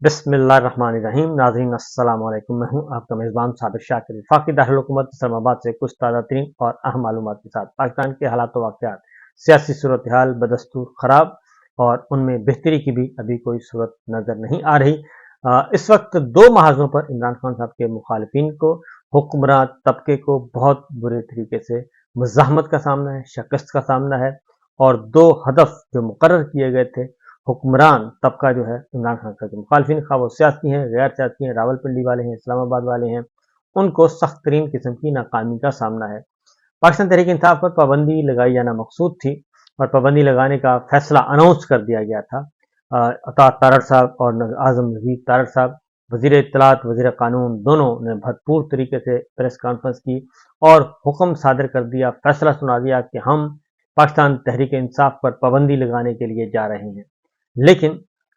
बिस्मिल्लाहिर्रहमानिर्रहीम। नाज़रीन अस्सलाम वालेकुम। मैं हूं आपका मेज़बान साबिर शाकिर। वफाकी दारुल-हुकूमत इस्लामाबाद से कुछ ताज़ा तरीन और अहम मालूमात के साथ पाकिस्तान के हालात व वाक़यात, सियासी सूरत हाल बदस्तूर ख़राब और उनमें बेहतरी की भी अभी कोई सूरत नज़र नहीं आ रही। इस वक्त दो महाज़ों पर इमरान खान साहब के मुखालिफिन को, हुक्मरान तबके को बहुत बुरे तरीके से मुज़ाहमत का सामना है, शिकस्त का सामना है। और दो हदफ जो मुकर्रर किए गए थे, हुक्मरान तबका जो है इमरान खान साहब के मुखालिफिन, खा वो सियासी हैं, गैर सियासी हैं, रावलपिंडी वाले हैं, इस्लामाबाद वाले हैं, उनको सख्त तरीन किस्म की नाकामी का सामना है। पाकिस्तान तहरीक इंसाफ पर पाबंदी लगाई जाना मकसूद थी और पाबंदी लगाने का फैसला अनाउंस कर दिया गया था। अता तारड़ साहब और आजम नज़ीर तारड़ साहब, वज़ीर इत्तलात, वज़ीर कानून, दोनों ने भरपूर तरीके से प्रेस कॉन्फ्रेंस की और हुक्म सादर कर दिया, फैसला सुना दिया कि हम पाकिस्तान तहरीक इंसाफ पर पाबंदी लगाने के लिए जा रहे हैं। लेकिन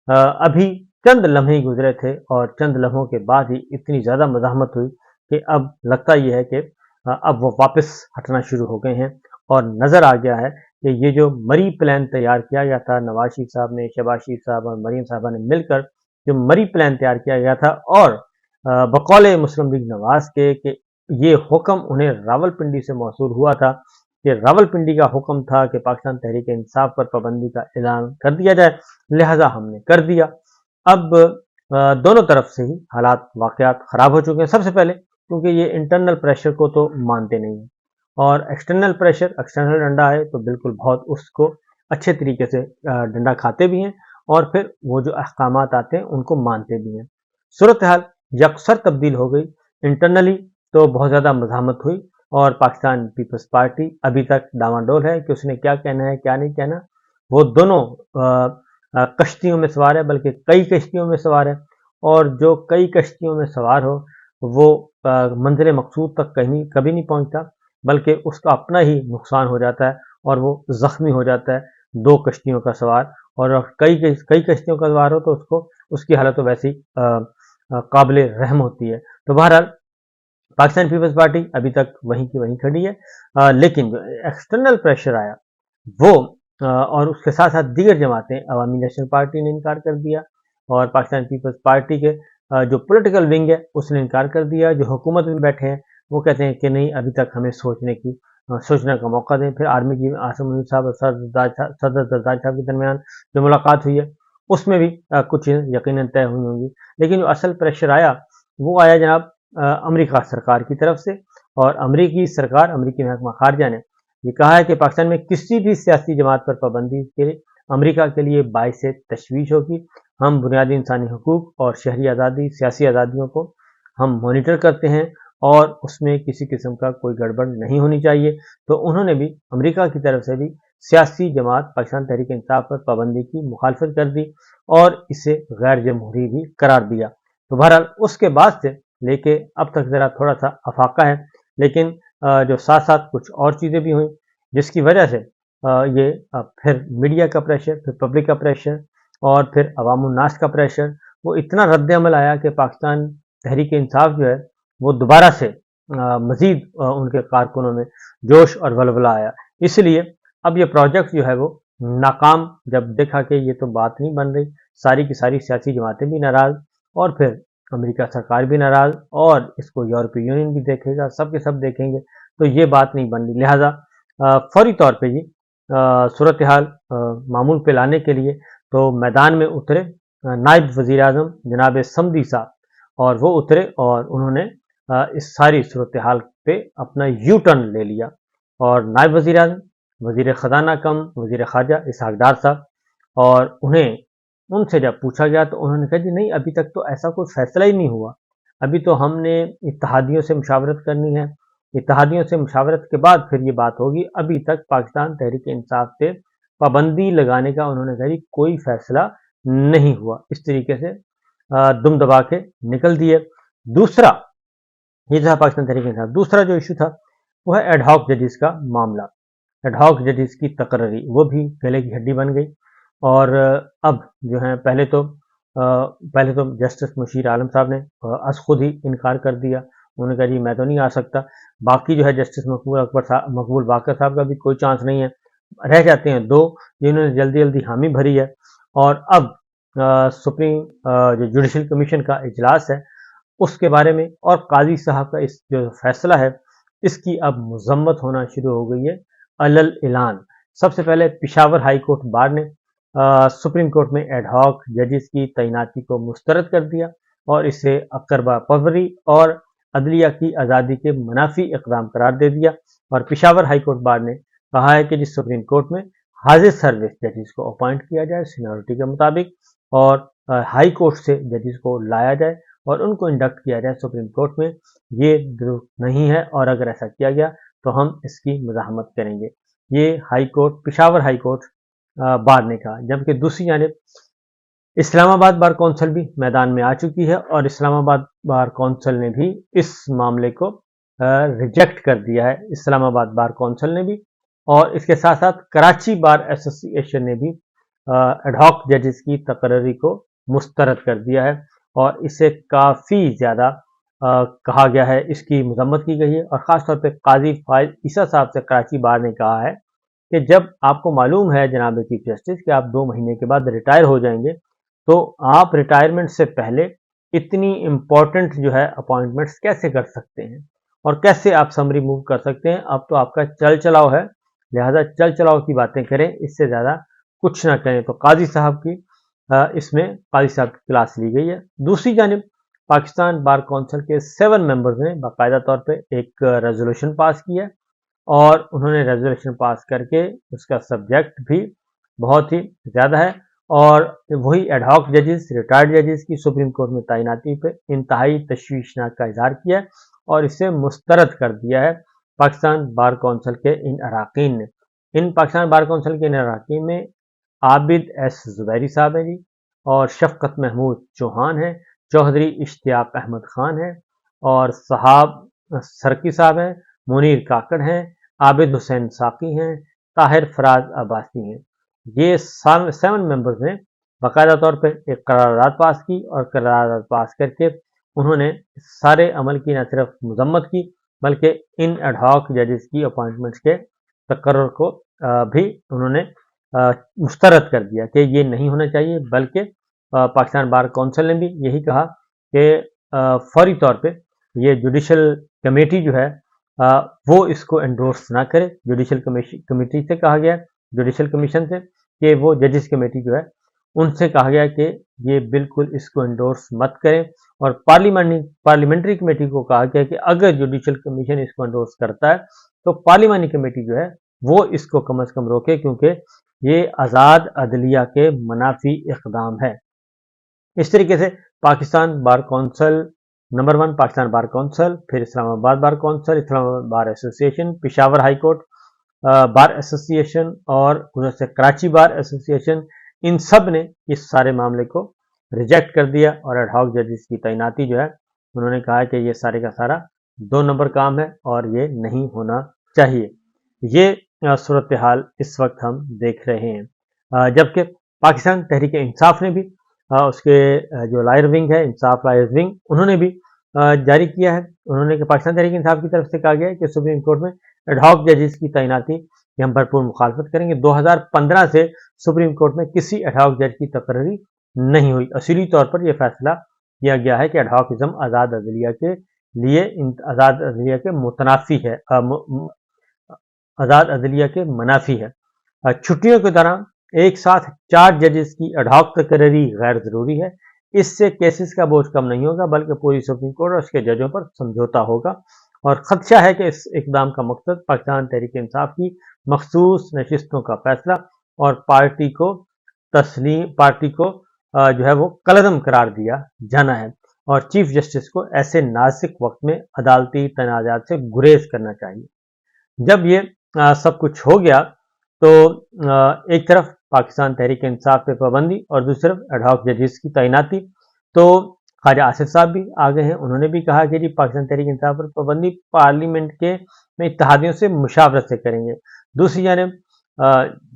अभी चंद लम्हे गुजरे थे और चंद लम्हों के बाद ही इतनी ज़्यादा मज़ाहमत हुई कि अब लगता यह है कि अब वो वापस हटना शुरू हो गए हैं और नज़र आ गया है कि ये जो मरी प्लान तैयार किया गया था, नवाज शरीफ साहब ने, शहबाज शरीफ साहब और मरीम साहबा ने मिलकर जो मरी प्लान तैयार किया गया था और बकौल मुस्लिम लीग नवाज के कि ये हुक्म उन्हें रावलपिंडी से मौसूल हुआ था कि रावलपिंडी का हुक्म था कि पाकिस्तान तहरीक इंसाफ पर पाबंदी का ऐलान कर दिया जाए, लिहाजा हमने कर दिया। अब दोनों तरफ से ही हालात वाक़यात ख़राब हो चुके हैं। सबसे पहले क्योंकि ये इंटरनल प्रेशर को तो मानते नहीं हैं और एक्सटर्नल प्रेशर, एक्सटर्नल डंडा है तो बिल्कुल बहुत उसको अच्छे तरीके से डंडा खाते भी हैं और फिर वो जो अहकामात आते हैं उनको मानते भी हैं। सूरत हाल यकसर तब्दील हो गई। इंटरनली तो बहुत ज़्यादा मज़ाहमत हुई और पाकिस्तान पीपल्स पार्टी अभी तक डामाडोल है कि उसने क्या कहना है, क्या नहीं कहना। वो दोनों कश्तियों में सवार है, बल्कि कई कश्तियों में सवार है और जो कई कश्तियों में सवार हो वो मंजिल मकसूद तक कभी नहीं पहुंचता, बल्कि उसका अपना ही नुकसान हो जाता है और वो ज़ख्मी हो जाता है। दो कश्तियों का सवार और कई कश्तियों का सवार हो तो उसकी हालत तो वैसी काबिल रहम होती है। तो बहरहाल पाकिस्तान पीपल्स पार्टी अभी तक वहीं की वहीं खड़ी है, लेकिन जो एक्सटर्नल प्रेशर आया वो और उसके साथ साथ दीगर जमातें, अवामी नेशनल पार्टी ने इनकार कर दिया और पाकिस्तान पीपल्स पार्टी के जो पॉलिटिकल विंग है उसने इनकार कर दिया। जो हुकूमत में बैठे हैं वो कहते हैं कि नहीं, अभी तक हमें सोचने का मौका दें। फिर आर्मी चीफ आसिम मुनीर साहब और सदर जरदारी साहब के दरमियान जो मुलाकात हुई है उसमें भी कुछ यकीनन तय हुई होंगी, लेकिन जो असल प्रेशर आया वो आया जनाब अमेरिका सरकार की तरफ से। और अमेरिकी सरकार, अमेरिकी महकमा खारजा ने ये कहा है कि पाकिस्तान में किसी भी सियासी जमात पर पाबंदी के अमेरिका के लिए बाइस तशवीश होगी। हम बुनियादी इंसानी हकूक और शहरी आज़ादी, सियासी आज़ादियों को हम मॉनिटर करते हैं और उसमें किसी किस्म का कोई गड़बड़ नहीं होनी चाहिए। तो उन्होंने भी अमेरिका की तरफ से भी सियासी जमात पाकिस्तान तहरीक इंसाफ पर पाबंदी की मुखालफत कर दी और इसे गैर जमहूरी भी करार दिया। तो बहरहाल उसके बाद से लेके अब तक ज़रा थोड़ा सा अफाका है, लेकिन जो साथ साथ कुछ और चीज़ें भी हुई जिसकी वजह से ये फिर मीडिया का प्रेशर, फिर पब्लिक का प्रेशर और फिर अवामुन्नास का प्रेशर, वो इतना रद्द अमल आया कि पाकिस्तान तहरीक इंसाफ जो है वो दोबारा से मज़ीद उनके कारकुनों में जोश और वलवला आया। इसलिए अब ये प्रोजेक्ट जो है वो नाकाम जब देखा कि ये तो बात नहीं बन रही, सारी की सारी सियासी जमातें भी नाराज़ और फिर अमेरिका सरकार भी नाराज़ और इसको यूरोपीय यूनियन भी देखेगा, सब के सब देखेंगे, तो ये बात नहीं बन रही। लिहाजा फौरी तौर पे जी सूरत हाल मामूल पे लाने के लिए तो मैदान में उतरे नायब वज़ीर आज़म जनाब समदी साहब, और वो उतरे और उन्होंने इस सारी सूरत हाल पे अपना यू टर्न ले लिया। और नायब वज़ीर आज़म, वज़ीर ख़जाना कम वज़ीर ख़ारजा इसहाक़ डार साहब, और उनसे जब पूछा गया तो उन्होंने कहा जी नहीं, अभी तक तो ऐसा कोई फैसला ही नहीं हुआ, अभी तो हमने इत्तेहादियों से मुशावरत करनी है, इत्तेहादियों से मुशावरत के बाद फिर ये बात होगी। अभी तक पाकिस्तान तहरीक इंसाफ पे पाबंदी लगाने का उन्होंने कहा कोई फैसला नहीं हुआ। इस तरीके से दुम दबा के निकल दिए। दूसरा ये था पाकिस्तान तहरीक इंसाफ। दूसरा जो इशू था वो है एडहॉक जजेस का मामला। एडहॉक जजेस की तकर्री वो भी गले की हड्डी बन गई और अब जो है पहले तो जस्टिस मुशीर आलम साहब ने अज खुद ही इनकार कर दिया। उन्होंने कहा जी मैं तो नहीं आ सकता। बाकी जो है जस्टिस मकबूल बाकर साहब का भी कोई चांस नहीं है। रह जाते हैं दो जिन्होंने जल्दी जल्दी हामी भरी है। और अब सुप्रीम जो जुडिशल कमीशन का इजलास है उसके बारे में और काजी साहब का इस जो फैसला है इसकी अब मजम्मत होना शुरू हो गई है अलल ऐलान। सबसे पहले पिशावर हाई कोर्ट बार ने सुप्रीम कोर्ट में एडहॉक जजेस की तैनाती को मुस्तरद कर दिया और इसे अकरबा परवरी और अदलिया की आज़ादी के मुनाफी इकदाम करार दे दिया। और पिशावर हाई कोर्ट बार ने कहा है कि जिस सुप्रीम कोर्ट में हाजिर सर्विस जजेस को अपॉइंट किया जाए सीनियरिटी के मुताबिक और हाई कोर्ट से जजेस को लाया जाए और उनको इंडक्ट किया जाए सुप्रीम कोर्ट में, ये दुरुस्त नहीं है और अगर ऐसा किया गया तो हम इसकी मज़ाहमत करेंगे। ये high court Peshawar high court bar ने कहा। जबकि दूसरी जानिब इस्लामाबाद बार कौंसिल भी मैदान में आ चुकी है और इस्लामाबाद बार कौंसिल ने भी इस मामले को रिजेक्ट कर दिया है। इस्लामाबाद बार कौंसिल ने भी और इसके साथ साथ कराची बार एसोसिएशन ने भी एडहॉक जजेस की तकर्री को मुस्तरद कर दिया है और इसे काफ़ी ज़्यादा कहा गया है, इसकी मजम्मत की गई है। और ख़ासतौर पे काजी फाइज ईसा साहब से कराची बार ने कहा है कि जब आपको मालूम है जनाब चीफ जस्टिस कि आप 2 महीने के बाद रिटायर हो जाएंगे तो आप रिटायरमेंट से पहले इतनी इम्पोर्टेंट जो है अपॉइंटमेंट्स कैसे कर सकते हैं और कैसे आप समरी मूव कर सकते हैं। अब तो आपका चल चलाव है, लिहाजा चल चलाव की बातें करें, इससे ज़्यादा कुछ ना करें। तो काजी साहब की इसमें काजी साहब की क्लास ली गई है। दूसरी जानिब पाकिस्तान बार कौंसिल के 7 मेंबर्स ने बाकायदा तौर पे एक रेजोल्यूशन पास किया और उन्होंने रेजोल्यूशन पास करके उसका सब्जेक्ट भी बहुत ही ज़्यादा है और वही एडहॉक जजेस रिटायर्ड जजेस की सुप्रीम कोर्ट में तैनाती पे इंतहाई तशवीशनाक का इजहार किया है और इसे मुस्तरद कर दिया है पाकिस्तान बार कौंसिल के इन अरकान ने। इन पाकिस्तान बार कौंसिल के इन अरकान में आबिद एस जुबैरी साहब हैं जी और शफकत महमूद चौहान हैं, चौधरी इश्तियाक अहमद खान हैं और साहब सरकी साहब हैं, मुनीर काकड़ हैं, आबिद हुसैन साकी हैं, ताहिर फराज अब्बासी हैं। ये 7 मेंबर्स ने बाकायदा तौर पर एक करारदाद पास की और करारदाद पास करके उन्होंने सारे अमल की न सिर्फ मजम्मत की बल्कि इन एडहॉक जजेस की अपॉइंटमेंट्स के तकर्रुर को भी उन्होंने मुस्तरद कर दिया कि ये नहीं होना चाहिए। बल्कि पाकिस्तान बार कौंसिल ने भी यही कहा कि फौरी तौर पे ये जुडिशल कमेटी जो है वो इसको एंडोर्स ना करे। जुडिशल कमेटी से कहा गया, जुडिशल कमीशन से, कि वो जजेस कमेटी जो है उनसे कहा गया कि ये बिल्कुल इसको एंडोर्स मत करें और पार्लियामेंट्री कमेटी को कहा गया कि अगर जुडिशल कमीशन इसको एंडोर्स करता है तो पार्लियामानी कमेटी जो है वो इसको कम से कम रोके क्योंकि ये आज़ाद अदलिया के मुनाफी इक़दाम है। इस तरीके से Pakistan bar council number 1 Pakistan bar council, फिर Islamabad bar council, Islamabad bar association, Peshawar high court bar association और उधर से कराची बार एसोसिएशन, इन सब ने इस सारे मामले को रिजेक्ट कर दिया और एडहॉक जजेस की तैनाती जो है उन्होंने कहा कि ये सारे का सारा 2 नंबर काम है और ये नहीं होना चाहिए। ये सूरत हाल इस वक्त हम देख रहे हैं। जबकि पाकिस्तान तहरीक इंसाफ ने भी उसके जो लायर विंग है इंसाफ लायर विंग, उन्होंने भी जारी किया है। उन्होंने पाकिस्तान तहरीक इंसाफ की तरफ से कहा गया है कि सुप्रीम कोर्ट में एडहॉक जजेस की तैनाती की हम भरपूर मुखालफत करेंगे। 2015 से सुप्रीम कोर्ट में किसी एडहॉक जज की तकर्री नहीं हुई। असूली तौर पर यह फैसला किया गया है कि एडहॉकिज्म आज़ाद अदलिया के लिए आज़ाद अदलिया के मुतनाफी है, आज़ाद अदलिया के मुनाफी है। छुट्टियों के दौरान एक साथ 4 जजेस की एडहॉक तकर्री गैर जरूरी है। इससे केसेस का बोझ कम नहीं होगा बल्कि पूरी सुप्रीम कोर्ट और उसके जजों पर समझौता होगा और खदशा है कि इस इकदाम का मकसद पाकिस्तान तहरीक इंसाफ की मखसूस नशिस्तों का फैसला और पार्टी को जो है वो कलअदम करार दिया जाना है और चीफ जस्टिस को ऐसे नाजुक वक्त में अदालती तनाजात से गुरेज करना चाहिए। जब ये सब कुछ हो गया तो एक तरफ पाकिस्तान तहरीक इंसाफ पे पाबंदी और दूसरी तरफ एडहॉक जजेस की तैनाती। तो ख्वाजा आसिफ साहब भी आ गए हैं, उन्होंने भी कहा कि जी पाकिस्तान तहरीक इंसाफ पर पाबंदी पार्लियामेंट के में इत्तेहादियों से मुशावरत से करेंगे। दूसरी जानिब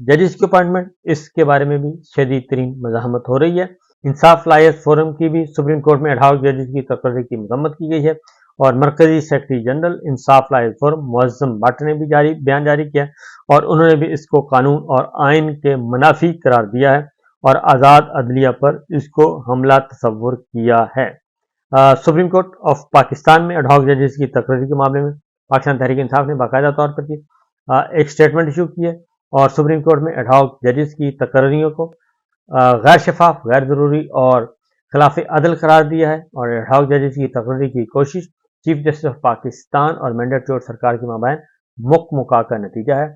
जजेस की अपॉइंटमेंट, इसके बारे में भी शदीद तरीन मज़ाहमत हो रही है। इंसाफ लायर्स फोरम की भी सुप्रीम कोर्ट में एडहॉक जजेस की तकर्री की मजम्मत की गई है और मरकजी सेक्रेटरी जनरल इंसाफ लायर्स फोरम मुअज़्ज़म भट्ट ने भी बयान जारी किया और उन्होंने भी इसको कानून और आइन के मुनाफी करार दिया है اور آزاد عدلیہ پر اس کو حملہ تصور کیا ہے۔ سپریم کورٹ آف پاکستان میں ایڈ ہاک ججز کی تقرری کے معاملے میں پاکستان تحریک انصاف نے باقاعدہ طور پر ایک سٹیٹمنٹ ایشو کی ہے اور سپریم کورٹ میں ایڈ ہاک ججز کی تقرریوں کو غیر شفاف، غیر ضروری اور خلاف عدل قرار دیا ہے، اور ایڈ ہاک ججز کی تقرری کی کوشش چیف جسٹس آف پاکستان اور مینڈیٹ چوٹ سرکار کے مابین مکا کا نتیجہ ہے۔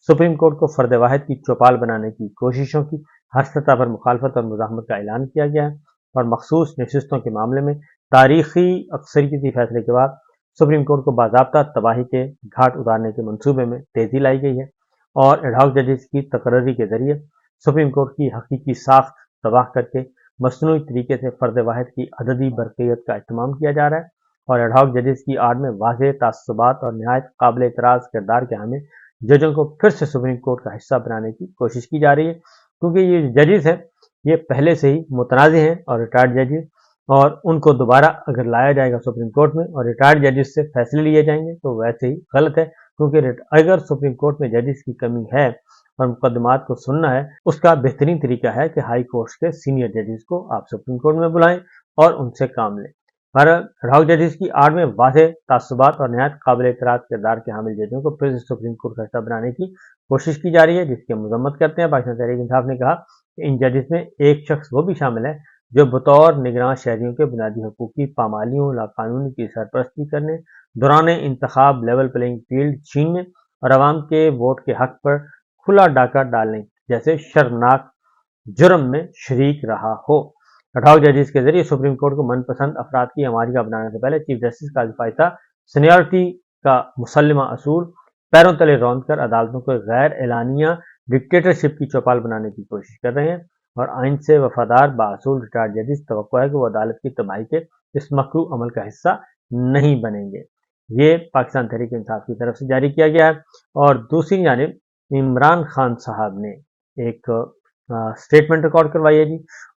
سپریم کورٹ کو فرد واحد کی چوپال بنانے کی کوششوں کی ہر سطح پر مخالفت اور مزاحمت کا اعلان کیا گیا ہے، اور مخصوص نشستوں کے معاملے میں تاریخی اکثریتی فیصلے کے بعد سپریم کورٹ کو باضابطہ تباہی کے گھاٹ اتارنے کے منصوبے میں تیزی لائی گئی ہے، اور ایڈ ہاک ججز کی تقرری کے ذریعے سپریم کورٹ کی حقیقی ساخت تباہ کر کے مصنوعی طریقے سے فرد واحد کی عددی برقیت کا اہتمام کیا جا رہا ہے، اور ایڈ ہاک ججز کی آڑ میں واضح تعصبات اور نہایت قابل اعتراض کردار کے حامل ججوں کو پھر سے سپریم کورٹ کا حصہ بنانے کی کوشش کی جا رہی ہے، کیونکہ یہ ججز ہیں یہ پہلے سے ہی متنازع ہیں اور ریٹائرڈ ججز، اور ان کو دوبارہ اگر لایا جائے گا سپریم کورٹ میں اور ریٹائرڈ ججز سے فیصلے لیے جائیں گے تو ویسے ہی غلط ہے، کیونکہ اگر سپریم کورٹ میں ججز کی کمی ہے اور مقدمات کو سننا ہے، اس کا بہترین طریقہ ہے کہ ہائی کورٹس کے سینئر ججز کو آپ سپریم کورٹ میں بلائیں اور ان سے کام لیں۔ ایڈ ہاک ججز کی آڑ میں واضح تعصبات اور نہایت قابل اعتراض کردار کے حامل ججوں کو پھر سے سپریم کورٹ کا حصہ بنانے کی کوشش کی جا رہی ہے، جس کی مذمت کرتے ہیں۔ پاکستان تحریک انصاف نے کہا کہ ان ججز میں ایک شخص وہ بھی شامل ہے جو بطور نگراں شہریوں کے بنیادی حقوق کی پامالیوں، لاقانونی کی سرپرستی کرنے، دوران انتخاب لیول پلینگ فیلڈ چھیننے اور عوام کے ووٹ کے حق پر کھلا ڈاکہ ڈالنے جیسے شرمناک جرم میں شریک رہا ہو۔ ایڈ ہاک ججز کے ذریعے سپریم کورٹ کو من پسند افراد کی اماریہ بنانے سے پہلے چیف جسٹس کا فائدہ سینیورٹی کا مسلمہ اصول پیروں تلے روند کر عدالتوں کو غیر اعلانیہ ڈکٹیٹرشپ کی چوپال بنانے کی کوشش کر رہے ہیں، اور آئین سے وفادار بااصول ریٹائرڈ ججز توقع ہے کہ وہ عدالت کی تباہی کے اس مکروہ عمل کا حصہ نہیں بنیں گے۔ یہ پاکستان تحریک انصاف کی طرف سے جاری کیا گیا ہے، اور دوسری جانب عمران خان صاحب نے ایک سٹیٹمنٹ ریکارڈ کروائی ہے جی،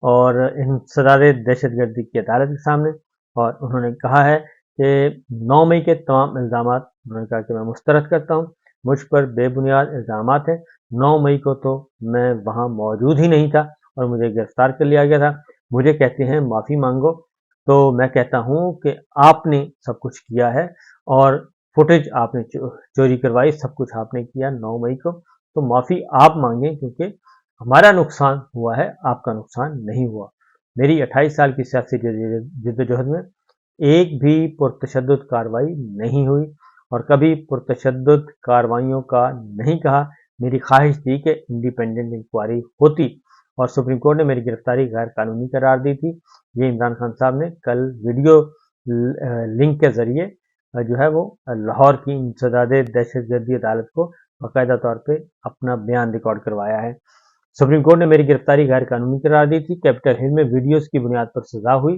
اور انسداد دہشت گردی کی عدالت کے سامنے، اور انہوں نے کہا ہے کہ 9 مئی کے تمام الزامات انہوں نے کہا کہ میں مسترد کرتا ہوں، مجھ پر بے بنیاد الزامات ہیں، 9 مئی کو تو میں وہاں موجود ہی نہیں تھا اور مجھے گرفتار کر لیا گیا تھا، مجھے کہتے ہیں معافی مانگو، تو میں کہتا ہوں کہ آپ نے سب کچھ کیا ہے اور فوٹیج آپ نے چوری کروائی، سب کچھ آپ نے کیا 9 مئی کو، تو معافی آپ مانگیں، کیونکہ ہمارا نقصان ہوا ہے، آپ کا نقصان نہیں ہوا۔ میری 28 سال کی سیاسی جدوجہد میں ایک بھی پرتشدد کارروائی نہیں ہوئی اور کبھی پرتشدد کارروائیوں کا نہیں کہا۔ میری خواہش تھی کہ انڈیپینڈنٹ انکوائری ہوتی اور سپریم کورٹ نے میری گرفتاری غیر قانونی قرار دی تھی۔ یہ عمران خان صاحب نے کل ویڈیو لنک کے ذریعے جو ہے وہ لاہور کی انسداد دہشت گردی عدالت کو باقاعدہ طور پہ اپنا بیان ریکارڈ کروایا ہے۔ سپریم کورٹ نے میری گرفتاری غیر قانونی قرار دی تھی، کیپٹل ہل میں ویڈیوز کی بنیاد پر سزا ہوئی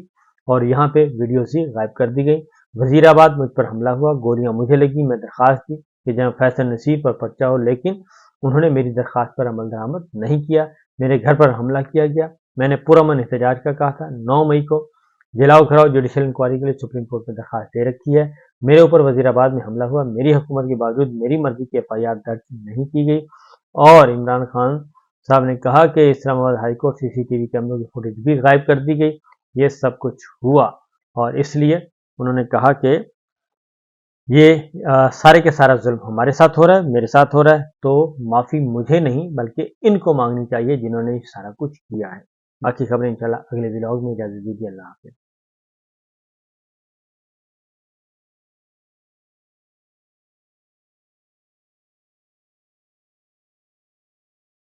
اور یہاں پہ ویڈیوز ہی غائب کر دی گئی۔ وزیر آباد مجھ پر حملہ ہوا، گولیاں مجھے لگی، میں درخواست دی کہ جناب فیصل نصیر پر پرچہ ہو، لیکن انہوں نے میری درخواست پر عمل درآمد نہیں کیا، میرے گھر پر حملہ کیا گیا۔ میں نے پرامن احتجاج کا کہا تھا، 9 مئی کو جلاؤ کھراؤ جوڈیشل انکوائری کے لیے سپریم کورٹ میں درخواست دے رکھی ہے، میرے اوپر وزیر آباد میں حملہ ہوا، میری حکومت کے باوجود میری مرضی کی FIR درج نہیں کی گئی، اور عمران خان صاحب نے کہا کہ اسلام آباد ہائی کورٹ CCTV کیمروں کی فوٹیج بھی غائب کر دی گئی۔ یہ سب کچھ ہوا اور اس لیے انہوں نے کہا کہ یہ سارے کے سارا ظلم ہمارے ساتھ ہو رہا ہے، میرے ساتھ ہو رہا ہے، تو معافی مجھے نہیں بلکہ ان کو مانگنی چاہیے جنہوں نے سارا کچھ کیا ہے۔ باقی خبریں انشاءاللہ اگلے ولاگ میں، اجازت دیجیے، اللہ حافظ۔